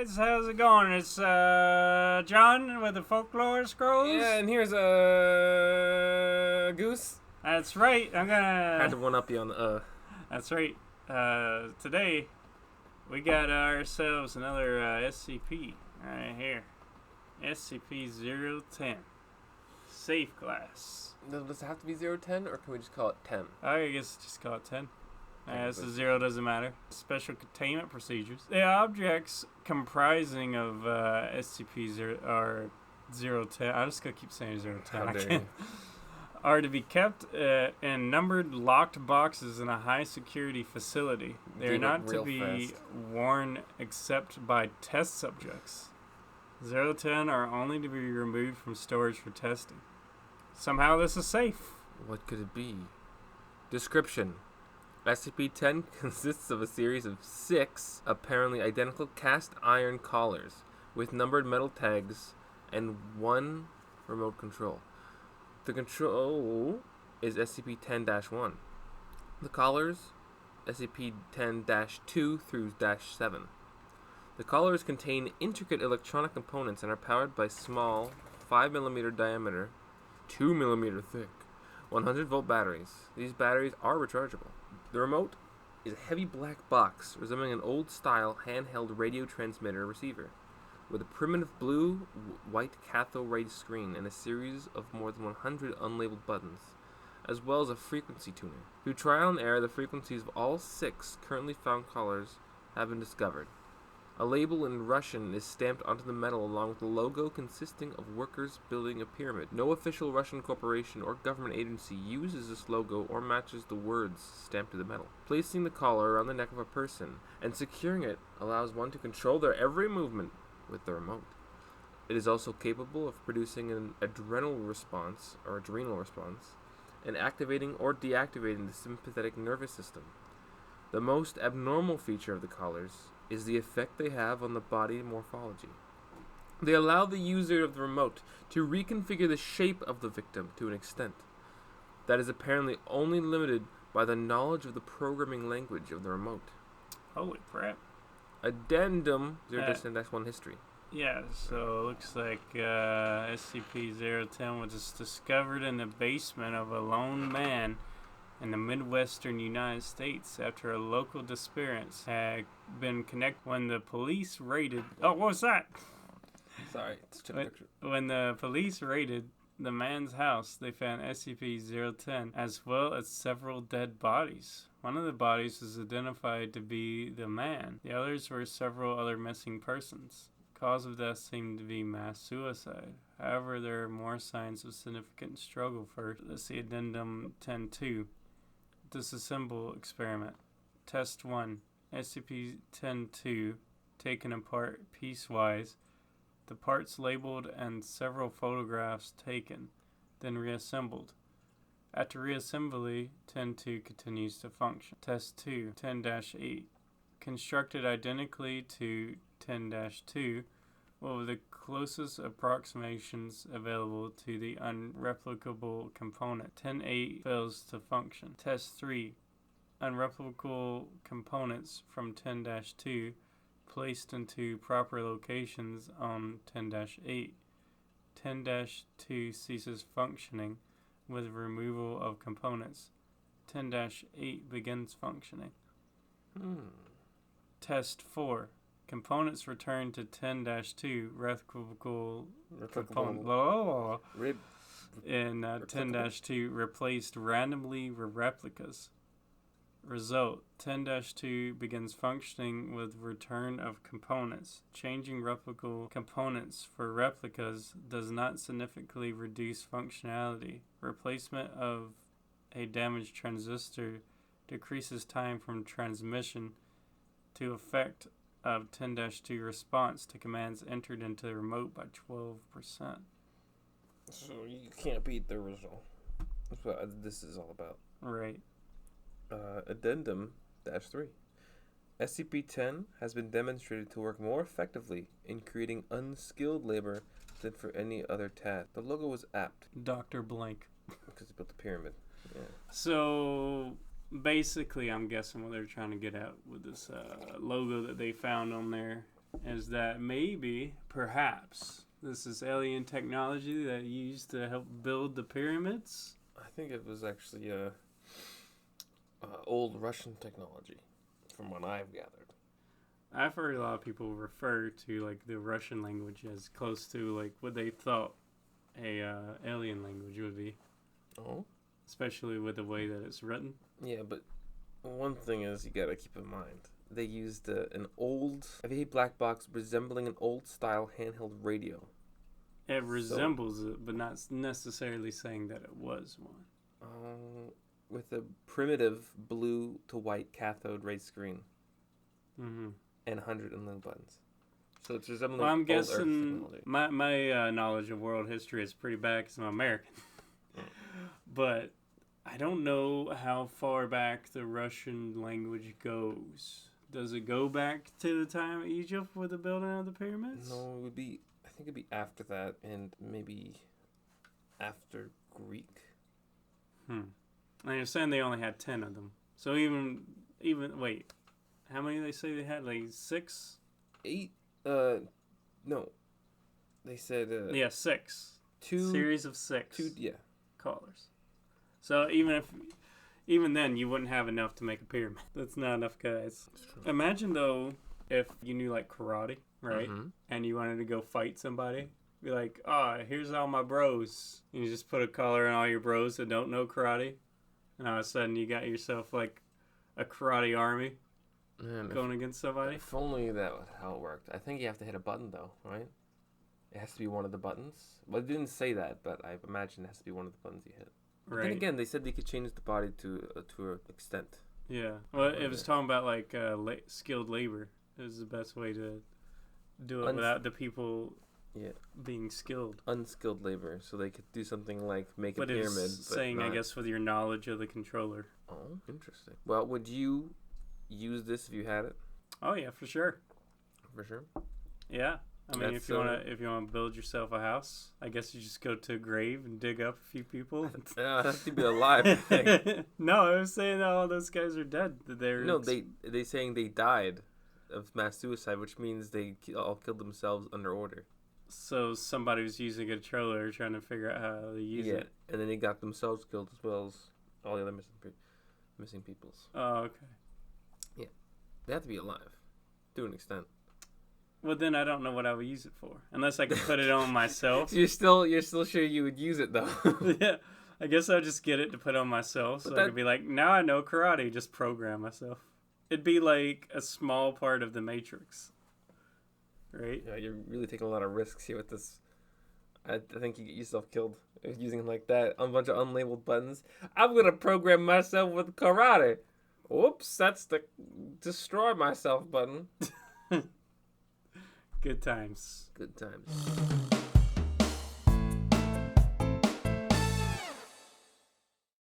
guys, how's it going? It's John with the Folklore Scrolls. Yeah, and here's Goose. That's right. I'm gonna. Had to one up you on the That's right. Today we got ourselves another SCP right here. SCP-010 Safe Glass. Does it have to be 010, or can we just call it 10? I guess just call it 10. So 0 doesn't matter. Special containment procedures. The objects comprising of SCP-0 or 010. I just gotta keep saying 010. Are to be kept in numbered locked boxes in a high security facility. They are not to be worn except by test subjects. 010 are only to be removed from storage for testing. Somehow this is safe. What could it be? Description. SCP-10 consists of a series of 6 apparently identical cast iron collars with numbered metal tags and 1 remote control. The control is SCP-10-1. The collars, SCP-10-2 through -7. The collars contain intricate electronic components and are powered by small, 5mm diameter, 2mm thick, 100-volt batteries. These batteries are rechargeable. The remote is a heavy black box resembling an old-style handheld radio transmitter receiver, with a primitive blue-white cathode ray screen and a series of more than 100 unlabeled buttons, as well as a frequency tuner. Through trial and error, the frequencies of all 6 currently found collars have been discovered. A label in Russian is stamped onto the metal along with a logo consisting of workers building a pyramid. No official Russian corporation or government agency uses this logo or matches the words stamped to the metal. Placing the collar around the neck of a person and securing it allows one to control their every movement with the remote. It is also capable of producing an adrenal response and activating or deactivating the sympathetic nervous system. The most abnormal feature of the collars is the effect they have on the body morphology. They allow the user of the remote to reconfigure the shape of the victim to an extent that is apparently only limited by the knowledge of the programming language of the remote. Holy crap. Addendum 0-1 history. Yeah, so it looks like SCP-010 was discovered in the basement of a lone man in the Midwestern United States after a local disappearance had been connected when the police raided... Oh, what was that? Sorry, it's just a picture. When the police raided the man's house, they found SCP-010 as well as several dead bodies. One of the bodies was identified to be the man. The others were several other missing persons. Cause of death seemed to be mass suicide. However, there are more signs of significant struggle for the Addendum 10-2. Disassemble experiment. Test 1. SCP-10-2 taken apart piecewise. The parts labeled and several photographs taken, then reassembled. After reassembly, 10-2 continues to function. Test 2. 10-8. Constructed identically to 10-2, with the closest approximations available to the unreplicable component. 10-8 fails to function. Test 3. Unreplicable components from 10-2 placed into proper locations on 10-8. 10-2 ceases functioning with removal of components. 10-8 begins functioning. Test 4. Components returned to 10-2 replicable component in 10-2 replaced randomly with replicas. Result: 10-2 begins functioning with return of components. Changing replicable components for replicas does not significantly reduce functionality. Replacement of a damaged transistor decreases time from transmission to effect of 10-2 response to commands entered into the remote by 12%. So you can't beat the original. That's what this is all about. Right. Addendum -3. SCP-10 has been demonstrated to work more effectively in creating unskilled labor than for any other task. The logo was apt. Dr. Blank. Because he built the pyramid. Yeah. So basically, I'm guessing what they're trying to get at with this logo that they found on there is that maybe, perhaps, this is alien technology that used to help build the pyramids? I think it was actually old Russian technology, from what I've gathered. I've heard a lot of people refer to like the Russian language as close to like what they thought a alien language would be. Oh? Especially with the way that it's written. Yeah, but one thing is you gotta keep in mind. They used an old V8 black box resembling an old-style handheld radio. It resembles it, but not necessarily saying that it was one. With a primitive blue to white cathode ray screen. Mm-hmm. And 100 inline buttons. So it's resembling I'm old guessing Earth technology. my knowledge of world history is pretty bad because I'm American. But I don't know how far back the Russian language goes. Does it go back to the time of Egypt with the building of the pyramids? No, I think it'd be after that and maybe after Greek. And you're saying they only had 10 of them. So even wait, how many did they say they had? Like 6? 8? No. They said 6. 2 series of 6. 2, yeah. Colors. So even then you wouldn't have enough to make a pyramid. That's not enough guys. Imagine though if you knew like karate, right? Mm-hmm. And you wanted to go fight somebody. Be like, here's all my bros. And you just put a collar on all your bros that don't know karate. And all of a sudden you got yourself like a karate army. Man, going against somebody. If only that was how it worked. I think you have to hit a button though, right? It has to be one of the buttons. Well, it didn't say that, but I imagine it has to be one of the buttons you hit. But then again, they said they could change the body to an extent. Yeah. Well, it was talking about like skilled labor is the best way to do it without the people being skilled. Unskilled labor, so they could do something like make a pyramid. It's saying, I guess, with your knowledge of the controller. Oh, interesting. Well, would you use this if you had it? Oh yeah, for sure. For sure. Yeah, I mean, if you wanna build yourself a house, I guess you just go to a grave and dig up a few people. Yeah, it has to be alive. I think. No, I was saying that all those guys are dead. They saying they died of mass suicide, which means they all killed themselves under order. So somebody was using a controller trying to figure out how to use it. And then they got themselves killed as well as all the other missing peoples. Oh, okay. Yeah, they have to be alive, to an extent. Well, then I don't know what I would use it for, unless I could put it on myself. You're still sure you would use it though? Yeah, I guess I'll just get it to put on myself, so I could be like, now I know karate. Just program myself. It'd be like a small part of the Matrix, right? Yeah, you're really taking a lot of risks here with this. I think you get yourself killed using it like that. A bunch of unlabeled buttons. I'm gonna program myself with karate. Whoops, that's the destroy myself button. Good times. Good times.